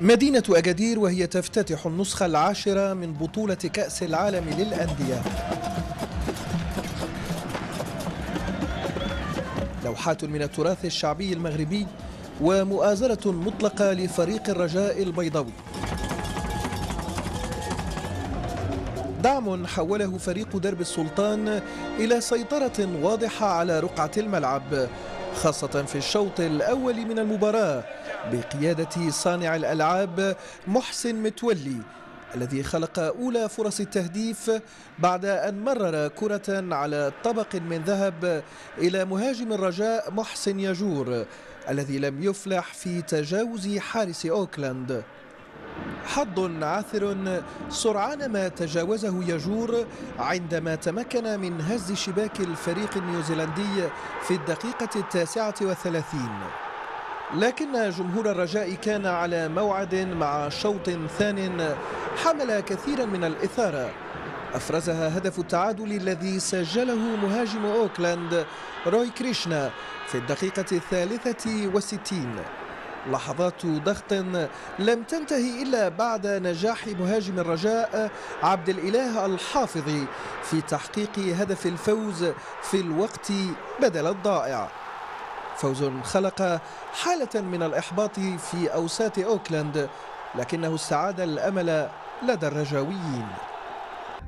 مدينة أكادير وهي تفتتح النسخة العاشرة من بطولة كأس العالم للأندية. لوحات من التراث الشعبي المغربي ومؤازرة مطلقة لفريق الرجاء البيضاوي. دعم حوله فريق درب السلطان إلى سيطرة واضحة على رقعة الملعب، خاصة في الشوط الأول من المباراة بقيادة صانع الألعاب محسن متولي، الذي خلق أولى فرص التهديف بعد أن مرر كرة على طبق من ذهب إلى مهاجم الرجاء محسن ياجور، الذي لم يفلح في تجاوز حارس أوكلاند. حظ عاثر سرعان ما تجاوزه ياجور عندما تمكن من هز شباك الفريق النيوزيلندي في الدقيقة 39، لكن جمهور الرجاء كان على موعد مع شوط ثان حمل كثيرا من الإثارة، أفرزها هدف التعادل الذي سجله مهاجم أوكلاند روي كريشنا في الدقيقة 63. لحظات ضغط لم تنتهي إلا بعد نجاح مهاجم الرجاء عبد الإله الحافظي في تحقيق هدف الفوز في الوقت بدل الضائع. فوز خلق حالة من الإحباط في أوساط أوكلاند، لكنه استعاد الأمل لدى الرجاويين.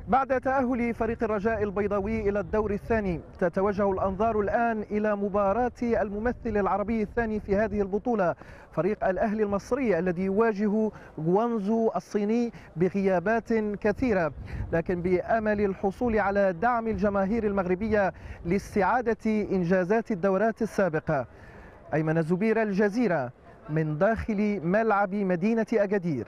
بعد تأهل فريق الرجاء البيضاوي إلى الدور الثاني، تتوجه الأنظار الآن إلى مباراة الممثل العربي الثاني في هذه البطولة، فريق الأهلي المصري الذي يواجه غوانزو الصيني بغيابات كثيرة، لكن بأمل الحصول على دعم الجماهير المغربية لاستعادة إنجازات الدورات السابقة. أيمن الزبير، الجزيرة، من داخل ملعب مدينة أكادير.